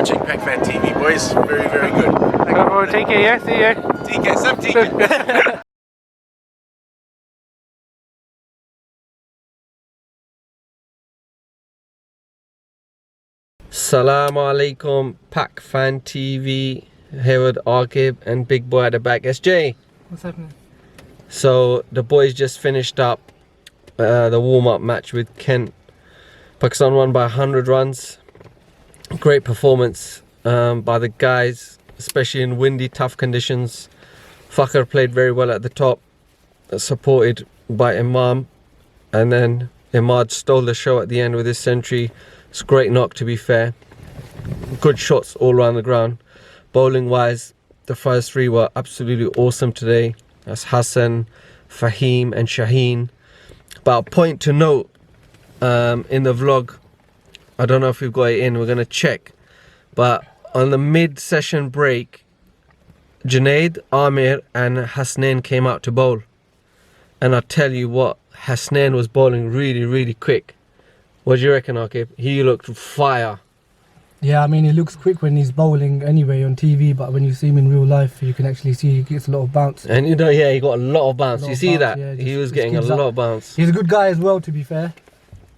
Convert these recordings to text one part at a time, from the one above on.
watching Pakfan TV, boys. Very, very good. Take care, yeah? See ya. TK, some TK. Assalamu alaikum, Pakfan TV. Here with Aqib and Big Boy at the back. SJ. What's happening? So the boys just finished up the warm-up match with Kent. Pakistan won by 100 runs. Great performance by the guys, especially in windy, tough conditions. Fakhr played very well at the top, supported by Imam, and then Imad stole the show at the end with his century. It's a great knock, to be fair. Good shots all around the ground. Bowling wise, the first three were absolutely awesome today. That's Hassan, Fahim and Shaheen. But a point to note in the vlog, I don't know if we've got it in, we're going to check. But on the mid-session break, Junaid, Amir and Hasnain came out to bowl. And I tell you what, Hasnain was bowling really, really quick. What do you reckon, Aqib? He looked fire. Yeah, I mean, he looks quick when he's bowling anyway on TV, but when you see him in real life, you can actually see he gets a lot of bounce. And you know, yeah, he got a lot of bounce. You see that? Yeah, he was getting a lot of bounce. He's a good guy as well, to be fair.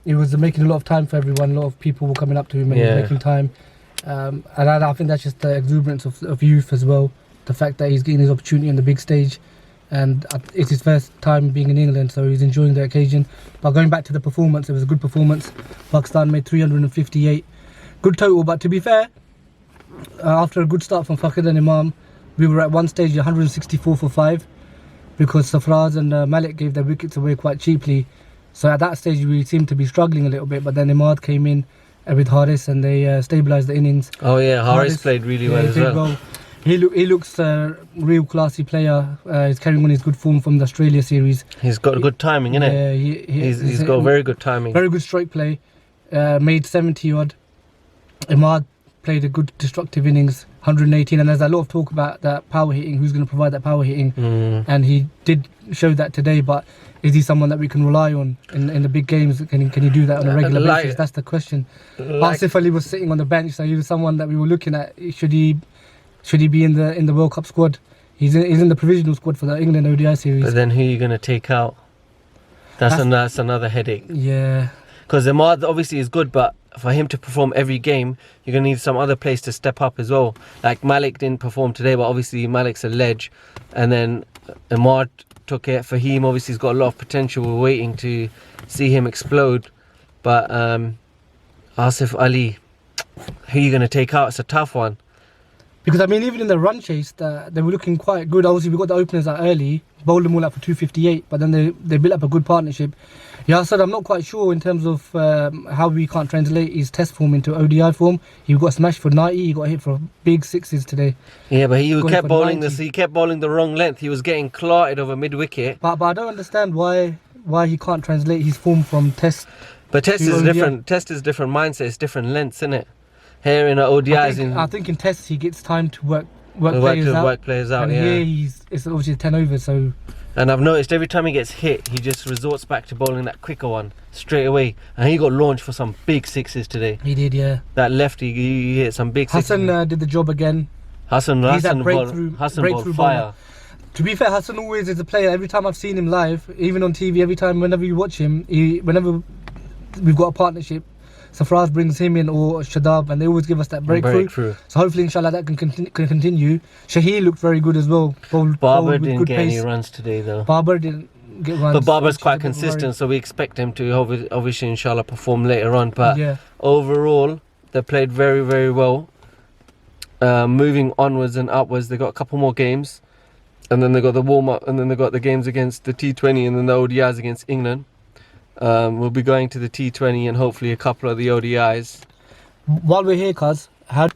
He was making a lot of time for everyone. A lot of people were coming up to him and he was making time. And I think that's just the exuberance of youth as well. The fact that he's getting his opportunity on the big stage. And it's his first time being in England, so he's enjoying the occasion. But going back to the performance, it was a good performance. Pakistan made 358. Good total, but to be fair, after a good start from Fakhr and Imam, we were at one stage 164 for 5 because Safraz and Malik gave their wickets away quite cheaply. So at that stage we seemed to be struggling a little bit, but then Imad came in with Haris and they stabilised the innings. Oh yeah, Haris played really well as well. He looks a real classy player. He's carrying on his good form from the Australia series. He's got good timing, innit? Yeah, he's got very good timing. Very good strike play. Made 70 odd. Imad played a good destructive innings, 118, and there's a lot of talk about that power hitting, who's going to provide that power hitting, and he did show that today, but is he someone that we can rely on in the big games? Can he do that on a regular basis? That's the question. Asif Ali was sitting on the bench, so he was someone that we were looking at. Should he be in the World Cup squad? He's in the provisional squad for the England ODI series. But then who are you going to take out? That's another headache. Yeah. Because Imad obviously is good, but for him to perform every game, you're going to need some other players to step up as well. Like Malik didn't perform today, but obviously Malik's a ledge. And then Imad took it. Fahim obviously has got a lot of potential. We're waiting to see him explode. But Asif Ali, who are you going to take out? It's a tough one. Because I mean, even in the run chase, they were looking quite good. Obviously, we got the openers out early, bowled them all out for 258, but then they built up a good partnership. Yeah, I said I'm not quite sure in terms of how we can't translate his test form into ODI form. He got smashed for 90, he got hit for big sixes today. Yeah, but he kept bowling he kept bowling the wrong length. He was getting clotted over mid-wicket. But I don't understand why he can't translate his form from test. But test is different. Test is different mindset. It's different lengths, isn't it? Here in ODIs, I think in tests he gets time to work players out. And here it's obviously 10 overs, so. And I've noticed every time he gets hit, he just resorts back to bowling that quicker one straight away. And he got launched for some big sixes today. He did, yeah. That lefty, he hit some big sixes. Hassan did the job again. Hassan bowled fire. To be fair, Hassan always is a player. Every time I've seen him live, even on TV, whenever you watch him, whenever we've got a partnership, Safraz brings him in or Shadab, and they always give us that breakthrough. So hopefully, inshallah, that can continue. Shaheen looked very good as well. Barber didn't get any runs today, though. Barber didn't get runs. But Barber's quite consistent, so we expect him to obviously, inshallah, perform later on. But overall, they played very, very well. Moving onwards and upwards, they got a couple more games, and then they got the warm-up, and then they got the games against the T20, and then the ODIs against England. We'll be going to the T20 and hopefully a couple of the ODIs. While we're here, Kaz, how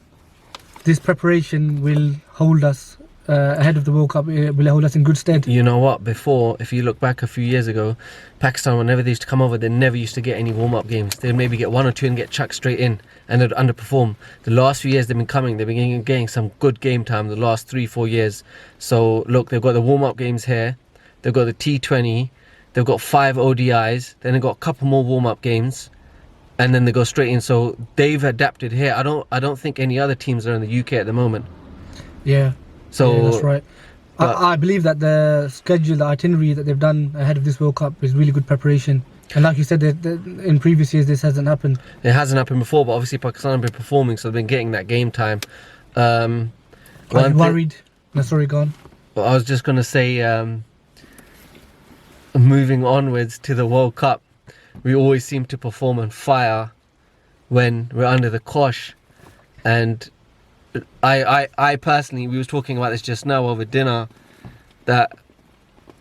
this preparation will hold us ahead of the World Cup? Will it hold us in good stead? You know what? Before, if you look back a few years ago, Pakistan, whenever they used to come over, they never used to get any warm-up games. They'd maybe get one or two and get chucked straight in, and they'd underperform. The last few years they've been coming, they've been getting some good game time the last 3-4 years. So look, they've got the warm-up games here, they've got the T20, they've got 5 ODIs, then they've got a couple more warm-up games. and then they go straight in. So they've adapted here. I don't think any other teams are in the UK at the moment. Yeah. So yeah, that's right. I believe that the schedule, the itinerary that they've done ahead of this World Cup is really good preparation. And like you said, in previous years this hasn't happened. It hasn't happened before, but obviously Pakistan have been performing, so they've been getting that game time. Are you worried? No, sorry, go on. I was just going to say, moving onwards to the World Cup, we always seem to perform on fire when we're under the cosh. And I personally, we was talking about this just now over dinner, that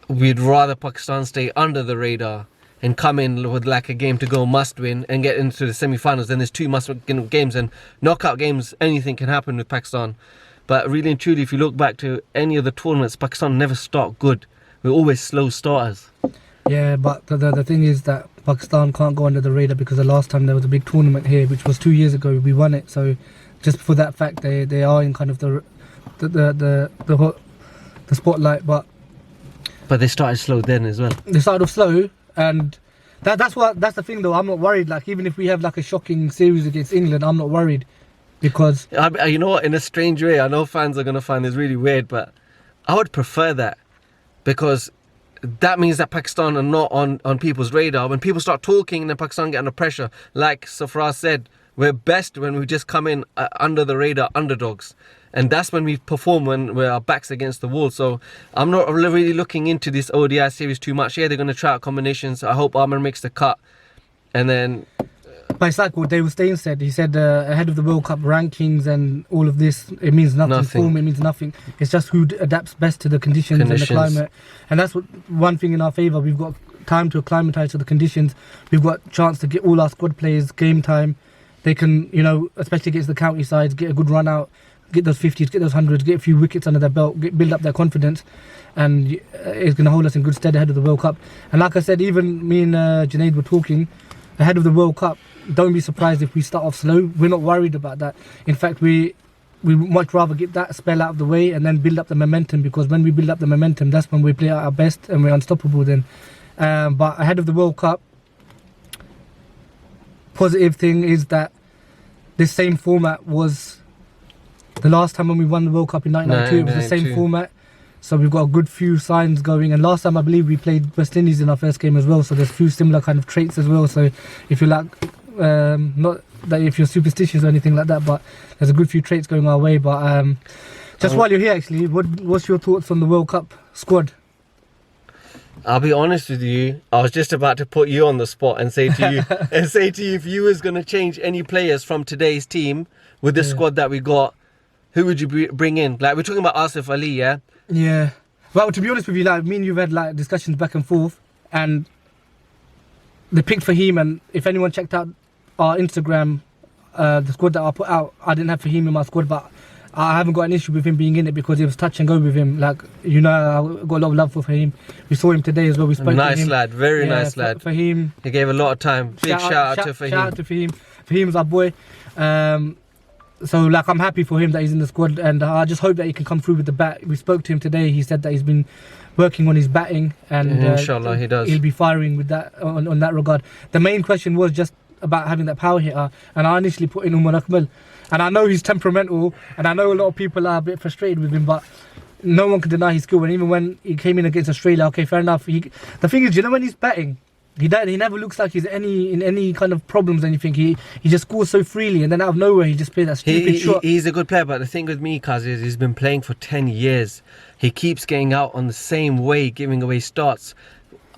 we'd rather Pakistan stay under the radar and come in with like a game to go must win and get into the semi-finals. Then there's 2 must win games, and knockout games, anything can happen with Pakistan. But really and truly, if you look back to any of the tournaments, Pakistan never start good. We're always slow starters. Yeah, but the thing is that Pakistan can't go under the radar because the last time there was a big tournament here, which was 2 years ago, we won it. So just for that fact, they are in kind of the spotlight. But they started slow then as well. They started off slow, and that's the thing though. I'm not worried. Like even if we have like a shocking series against England, I'm not worried because you know what? In a strange way, I know fans are gonna find this really weird, but I would prefer that, because that means that Pakistan are not on people's radar. When people start talking, then Pakistan get under pressure. Like Safra said, we're best when we just come in under the radar underdogs. And that's when we perform, when we're our backs against the wall. So I'm not really looking into this ODI series too much. Yeah, they're going to try out combinations. I hope Amr makes the cut. And then... But it's like what David Stein said. He said ahead of the World Cup rankings and all of this, it means nothing. Form, it means nothing. It's just who adapts best to the conditions and the climate. And that's one thing in our favour. We've got time to acclimatise to the conditions. We've got a chance to get all our squad players game time. They can, especially against the county sides, get a good run out, get those 50s, get those 100s, get a few wickets under their belt, build up their confidence, and it's going to hold us in good stead ahead of the World Cup. And like I said, even me and Junaid were talking, ahead of the World Cup, don't be surprised if we start off slow. We're not worried about that. In fact, we much rather get that spell out of the way and then build up the momentum, because when we build up the momentum, that's when we play at our best and we're unstoppable then. But ahead of the World Cup, positive thing is that this same format was the last time when we won the World Cup in 1992. It was the same format, so we've got a good few signs going. And last time I believe we played West Indies in our first game as well, so there's a few similar kind of traits as well. So if you like, not that if you're superstitious or anything like that, but there's a good few traits going our way. But just while you're here, actually, what's your thoughts on the World Cup squad? I'll be honest with you, I was just about to put you on the spot and say to you, if you was going to change any players from today's team with the squad that we got, who would you bring in? Like, we're talking about Asif Ali, yeah? Yeah. Well, to be honest with you, like, me and you've had like discussions back and forth, and they picked Fahim, and if anyone checked out our Instagram, the squad that I put out, I didn't have Fahim in my squad, but I haven't got an issue with him being in it because it was touch and go with him. Like, I got a lot of love for Fahim. We saw him today as well. We spoke to him. Nice lad, very nice lad. Fahim. He gave a lot of time. Big shout out to Fahim. Shout out to Fahim. Fahim's our boy. So, like, I'm happy for him that he's in the squad, and I just hope that he can come through with the bat. We spoke to him today. He said that he's been working on his batting, and inshallah he does. He'll be firing with that on that regard. The main question was just about having that power hitter, and I initially put in Umar Akmal. And I know he's temperamental, and I know a lot of people are a bit frustrated with him, but no one can deny his skill. And even when he came in against Australia, okay, fair enough. The thing is, when he's batting, he never looks like he's in any kind of problems or anything. He just scores so freely, and then out of nowhere he just plays that stupid shot. He's a good player, but the thing with me, Kaz, is he's been playing for 10 years. He keeps getting out on the same way, giving away starts.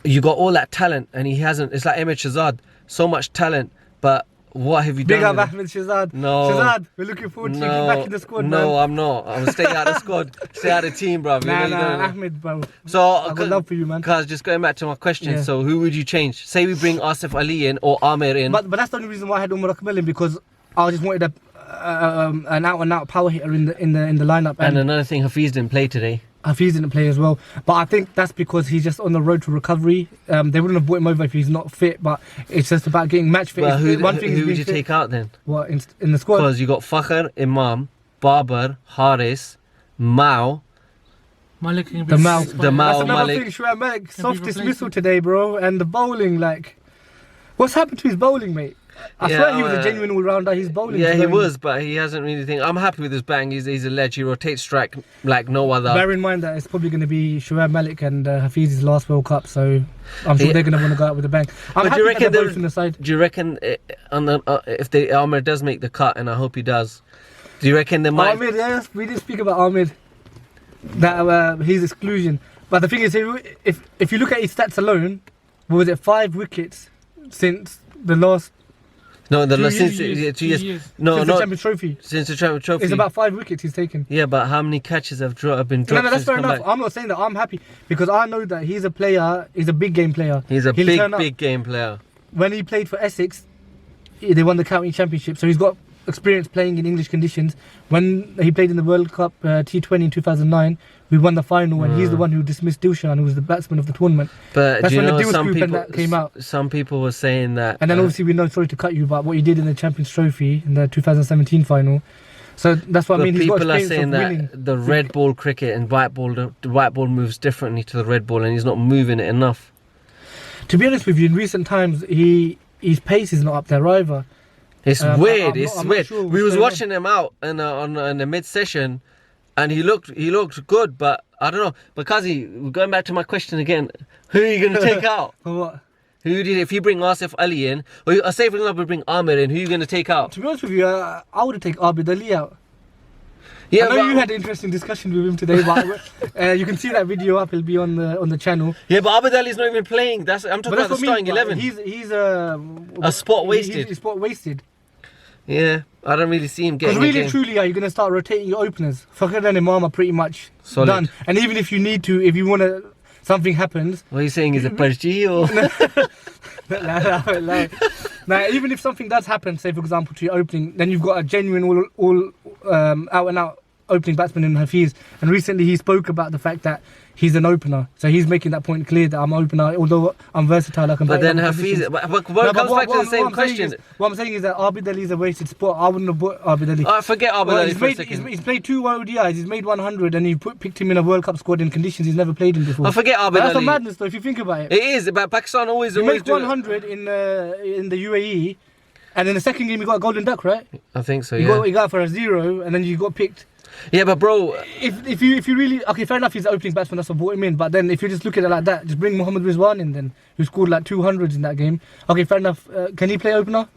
You got all that talent, and he hasn't. It's like Ahmed Shahzad, so much talent, but what have you done? Big up Ahmed Shahzad. No. Shahzad, we're looking forward to you back in the squad, man. No, I'm not. I'm stay out of the squad. Stay out of the team, bro. Ahmed, bro. So, I've got love for you, man. Cause just going back to my question, so who would you change? Say we bring Asif Ali in or Amir in. But that's the only reason why I had Umar Akmal in, because I just wanted an out-and-out power hitter in the lineup. And another thing, Hafiz didn't play today. Hafiz didn't play as well, but I think that's because he's just on the road to recovery. They wouldn't have brought him over if he's not fit, but it's just about getting match fit. Well, who would you take out then? What, in the squad? Because you got Fakhr, Imam, Babar, Haris, Mao. Malik, the Mao, That's another Malik. thing. Malik, soft dismissal today, bro. And the bowling, like, what's happened to his bowling, mate? I swear he was a genuine all-rounder. He's bowling. Yeah, he was, but he hasn't really think. I'm happy with his bang. He's a ledge. He rotates strike like no other. Bear in mind that it's probably going to be Shoaib Malik and Hafiz's last World Cup, so I'm sure they're going to want to go out with a bang. But do you reckon both in the side. Do you reckon if Ahmed does make the cut, and I hope he does, do you reckon they might? Ahmed, yes, we did speak about Ahmed, that his exclusion. But the thing is, if you look at his stats alone, what was it, 5 wickets since the last? No, the last 2 since years. 2 years. No, since the Champions Trophy. Since the Champions Trophy. It's about 5 wickets he's taken. Yeah, but how many catches have been dropped? No, that's since fair come enough. back? I'm not saying that. I'm happy because I know that he's a player. He's a big game player. He's a He'll turn up. big game player. When he played for Essex, they won the county championship, so he's got experience playing in English conditions. When he played in the World Cup T20 in 2009, we won the final, and he's the one who dismissed Dilshan, who was the batsman of the tournament. But that's do you when know the Dil some scoop people? and that came out. Some people were saying that. And then obviously we know, sorry to cut you, but what he did in the Champions Trophy in the 2017 final. So that's what I mean. He's got People are experience saying of winning. that the red ball cricket and white ball, the white ball moves differently to the red ball, and he's not moving it enough. To be honest with you, in recent times, his pace is not up there either. It's weird. I'm It's not weird. sure We what's was going watching him out in the mid session, and he looked good, but I don't know. But Kazi, going back to my question again, who are you going to take out? For what? Who did if you bring Asif Ali in, or say for example bring Amir in, who are you going to take out? To be honest with you, I would have taken Abid Ali out. Yeah, I know you had an interesting discussion with him today, but you can see that video up. It'll be on the channel. Yeah, but Abid Ali's not even playing. I'm talking about the starting 11. He's a spot wasted. He's spot wasted. Yeah, I don't really see him getting. Because really, truly, are you going to start rotating your openers? Fakir and Imam are pretty much solid. Done. And even if you need to, if you want to, something happens. What are you saying? Is it Parji or? Now, even if something does happen, say for example to your opening, then you've got a genuine all out and out opening batsman in Hafiz. And recently he spoke about the fact that he's an opener, so he's making that point clear that I'm an opener, although I'm versatile. I can. But then Hafiz, but it comes back to the same question. What I'm saying is that Abid Ali is a wasted spot. I wouldn't have put Abid Ali. I forget Abid Ali for a second. He's played 2 ODIs. He's made 100, and he picked him in a World Cup squad in conditions he's never played in before. I forget Abid Ali. That's a madness, though, if you think about it. It is, but Pakistan always. He made 100 in the UAE, and in the second game he got a golden duck, right? I think so. He got for a 0, and then you got picked. Yeah, but bro, if you really, okay, fair enough, he's the opening batsman, that's what brought him in. But then if you just look at it like that, just bring Mohammad Rizwan in then, who scored like 200s in that game. Okay, fair enough. Can he play opener?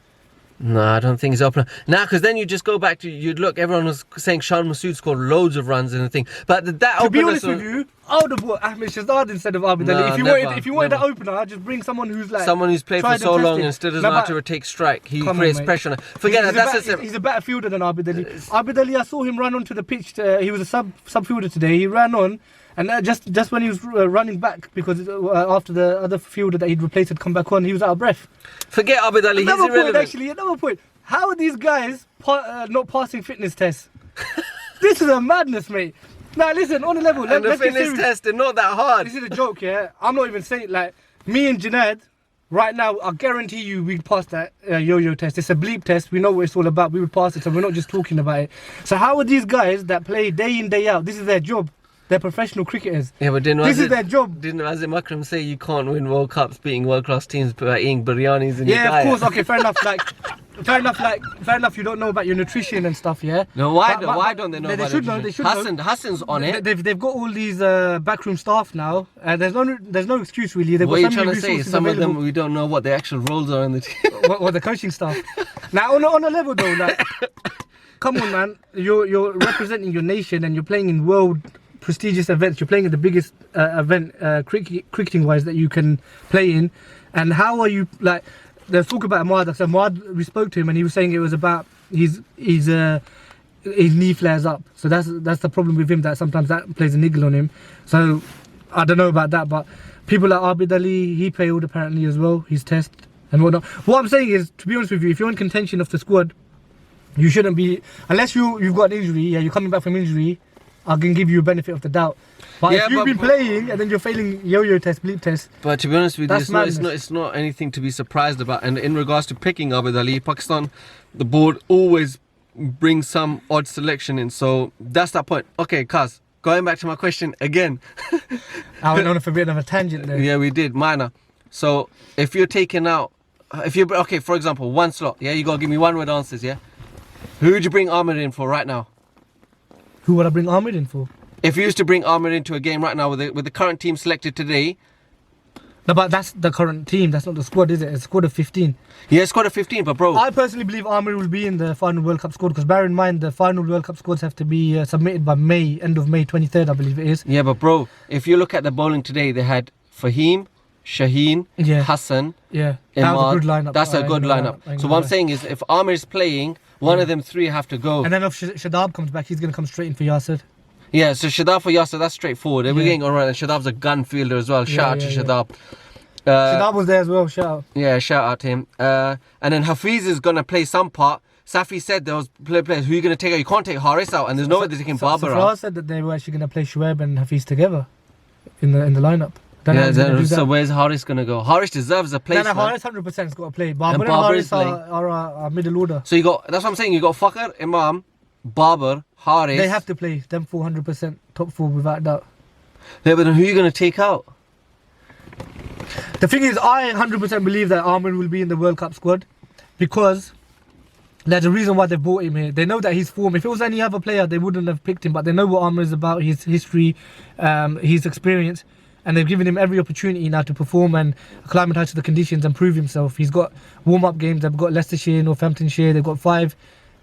No, I don't think he's opener. Nah, because then you just go back to, you'd look, everyone was saying Shan Masood scored loads of runs and the thing. But that to opener... be honest with you, I would have brought Ahmed Shazad instead of Abid Ali. If you wanted an opener, just bring someone who's like... Someone who's played for so long and still doesn't know how to take strike. He creates pressure on it. Forget that. He's a better fielder than Abid Ali. Abid Ali, I saw him run onto the pitch. He was a sub fielder today. He ran on. And just when he was running back, because after the other fielder that he'd replaced had come back on, he was out of breath. Forget Abid Ali, he's irrelevant. Another point. How are these guys not passing fitness tests? This is a madness, mate. Now listen, on a level, and the let's fitness tests, they're not that hard. This is a joke, yeah? I'm not even saying, like, me and Junaid, right now, I guarantee you we'd pass that yo-yo test. It's a bleep test. We know what it's all about. We would pass it, so we're not just talking about it. So how are these guys that play day in, day out, this is their job. They're professional cricketers. Yeah, but this is their job. Didn't Azim Akram say you can't win World Cups beating world-class teams by eating biryanis in your diet? Yeah, of course. Okay, fair enough. Fair enough. You don't know about your nutrition and stuff, yeah. No, why don't they know about should know. They should know. Hassan's on it. They've got all these backroom staff now. There's no excuse really. They've what are got you trying to say? Some of them we don't know what the actual roles are in the team. what the coaching staff. Now on a level though, like, come on, man. You're representing your nation and you're playing in world prestigious events. You're playing at the biggest event cricketing wise that you can play in. And how are you, like, there's talk about Ahmad. So Ahmad, we spoke to him and he was saying it was about his knee flares up. So that's the problem with him, that sometimes that plays a niggle on him. So I don't know about that, but people like Abid Ali, he failed apparently as well, his test and whatnot. What I'm saying is, to be honest with you, if you're in contention of the squad, you shouldn't be, unless you've got an injury, you're coming back from injury, I can give you a benefit of the doubt. But if you've been playing and then you're failing yo-yo test, bleep test. But to be honest with you, it's not anything to be surprised about. And in regards to picking Abid Ali, Pakistan, the board always brings some odd selection in. So that's that point. Okay, Kaz, going back to my question again. I went on a bit of a tangent there. Yeah, we did, minor. So if you're taking out if you okay, for example, one slot, yeah, you gotta give me one word answers, yeah. Who would you bring Ahmed in for right now? Who would I bring Ahmed in for? If you used to bring Ahmed into a game right now with the current team selected today. No, but that's the current team. That's not the squad, is it? It's a squad of 15. Yeah, squad of 15, but bro. I personally believe Ahmed will be in the final World Cup squad because bear in mind the final World Cup squads have to be submitted by end of May 23rd, I believe it is. Yeah, but bro, if you look at the bowling today, they had Fahim, Shaheen, That Hassan, was a good lineup. That's a good lineup. So what I'm saying is, if Ahmed is playing, one of them three have to go. And then if Shadab comes back, he's going to come straight in for Yasser. Yeah, so Shadab for Yasser, that's straightforward. We're getting alright, and Shadab's a gun fielder as well. Shout out to Shadab. Shadab was there as well, shout out. Yeah, shout out to him. And then Hafiz is going to play some part. Safi said there was players who are you going to take out. You can't take Haris out, and there's no way they're taking Barber out. Said that they were actually going to play Shuaib and Hafiz together in the lineup. So where's Haris going to go? Haris deserves a place. No, Haris 100% has got to play. Barber and Haris are middle order. So that's what I'm saying. You got Fakhr, Imam, Barber, Haris. They have to play. Them 400% top four without doubt. Yeah, but then who are you going to take out? The thing is, I 100% believe that Ahmed will be in the World Cup squad because there's a reason why they brought him here. They know that his form. If it was any other player, they wouldn't have picked him. But they know what Ahmed is about, his history, his experience. And they've given him every opportunity now to perform and acclimatise to the conditions and prove himself. He's got warm-up games. They've got Leicestershire, Northamptonshire. They've got 5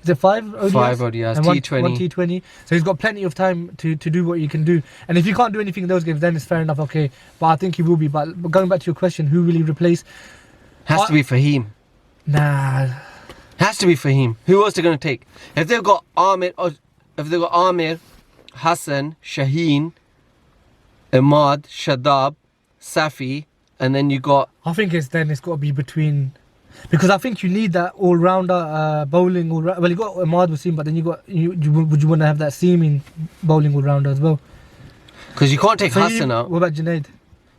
ODIs? 5 ODIs, and T20. One T20. So he's got plenty of time to do what he can do. And if you can't do anything in those games, then it's fair enough, okay. But I think he will be. But going back to your question, who will he replace? Has to be Fahim. Nah. Has to be Fahim. Who else are they going to take? If they've got Amir, Hassan, Shaheen, Ahmad, Shadab, Safi, and then you got... I think it's got to be between... Because I think you need that all-rounder bowling. Well, you got Ahmad Wasim, but then you got... Would you want to have that seaming bowling all-rounder as well? Because you can't take Hassan out. What about Junaid?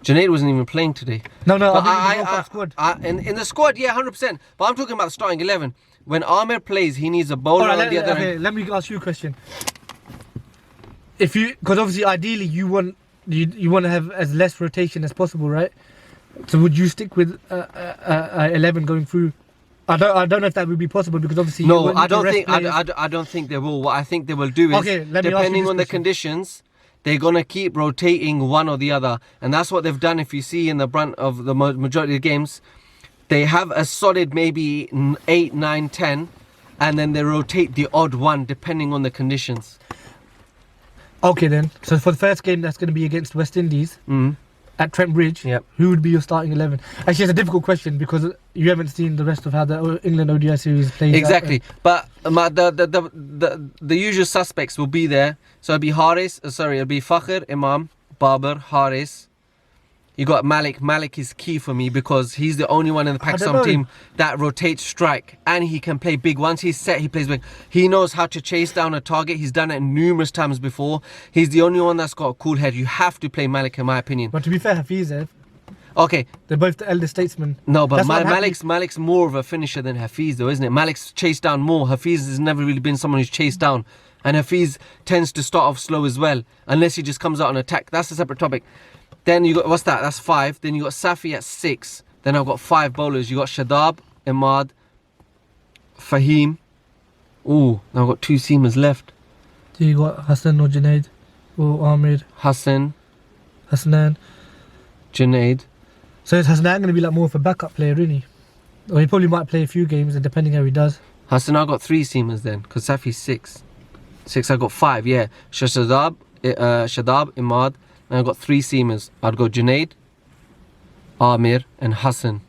Junaid wasn't even playing today. No, I think squad. In the squad, yeah, 100%. But I'm talking about the starting 11. When Amir plays, he needs a bowler on the other end. Let me ask you a question. Because obviously, ideally, you want to have as less rotation as possible, right? So would you stick with 11 going through? I don't know if that would be possible because obviously I don't think they will. What I think they will do is depending on the conditions, they're gonna keep rotating one or the other, and that's what they've done. If you see in the brunt of the majority of the games, they have a solid maybe 8, 9, 10, and then they rotate the odd one depending on the conditions. Okay then. So for the first game, that's going to be against West Indies at Trent Bridge. Yep. Who would be your starting 11? Actually, it's a difficult question because you haven't seen the rest of how the England ODI series plays. Exactly. But the usual suspects will be there. So it'll be it'll be Fakhr, Imam, Barber, Haris. You got Malik. Malik is key for me because he's the only one in the Pakistan team that rotates strike, and he can play big. Once he's set, he plays big. He knows how to chase down a target. He's done it numerous times before. He's the only one that's got a cool head. You have to play Malik, in my opinion. But to be fair, Hafiz, okay, they're both the elder statesmen. No, but Malik's more of a finisher than Hafiz, though, isn't it? Malik's chased down more. Hafiz has never really been someone who's chased down. And Hafiz tends to start off slow as well, unless he just comes out on attack. That's a separate topic. Then you got, what's that? That's 5. Then you got Safi at 6. Then I've got 5 bowlers. You got Shadab, Ahmad, Fahim. Ooh, now I've got 2 seamers left. So you got Hassan or Junaid or Amir? Hassan. Hassanan. Junaid. So is Hassanan going to be like more of a backup player, isn't he? Or he probably might play a few games, and depending how he does. Hassan, I've got 3 seamers then, because Safi's 6. 6, I got 5, yeah. Shadab, Ahmad. And I've got 3 seamers. I'd go Junaid, Amir, and Hassan.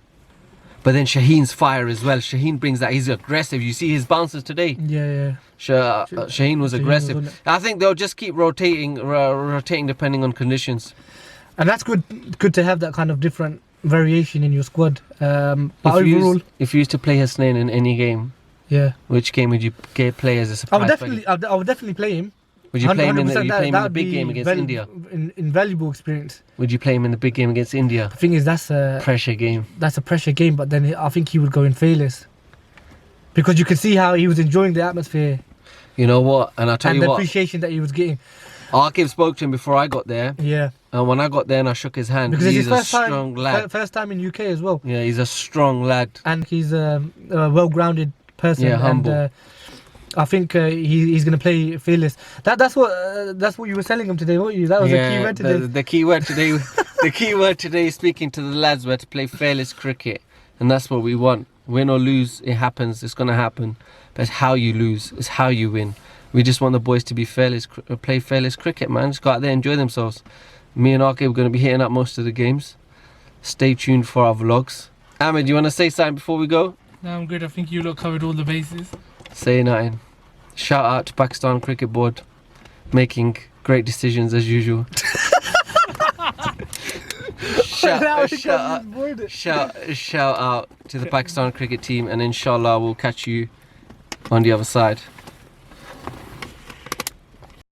But then Shaheen's fire as well. Shaheen brings that. He's aggressive. You see his bounces today. Yeah. Shaheen was aggressive. I think they'll just keep rotating depending on conditions. And that's good to have that kind of different variation in your squad. But overall, if you used to play Hasnain in any game, which game would you play as a surprise? I would definitely play him. Would you play him in the big game against India? Invaluable experience. Would you play him in the big game against India? The thing is, that's a pressure game. That's a pressure game, but then I think he would go in failures. Because you can see how he was enjoying the atmosphere. You know what? And I'll tell you what. And the appreciation that he was getting. Aqib spoke to him before I got there. Yeah. And when I got there and I shook his hand, Because it's he's his a first strong time, lad. first time in UK as well. Yeah, he's a strong lad. And he's a well-grounded person. Yeah, humble. And I think he's going to play fearless. That's what you were selling him today, weren't you? That was a key word today. The key word today, the key word today is speaking to the lads were to play fearless cricket, and that's what we want. Win or lose, it happens. It's gonna happen. But it's how you lose. It's how you win. We just want the boys to be fearless, play fearless cricket, man. Just go out there, enjoy themselves. Me and Aqib are gonna be hitting up most of the games. Stay tuned for our vlogs. Ahmed, you wanna say something before we go? No, I'm good. I think you lot covered all the bases. Say nothing. Shout out to Pakistan Cricket Board, making great decisions as usual. shout out to the Pakistan cricket team, and inshallah we'll catch you on the other side.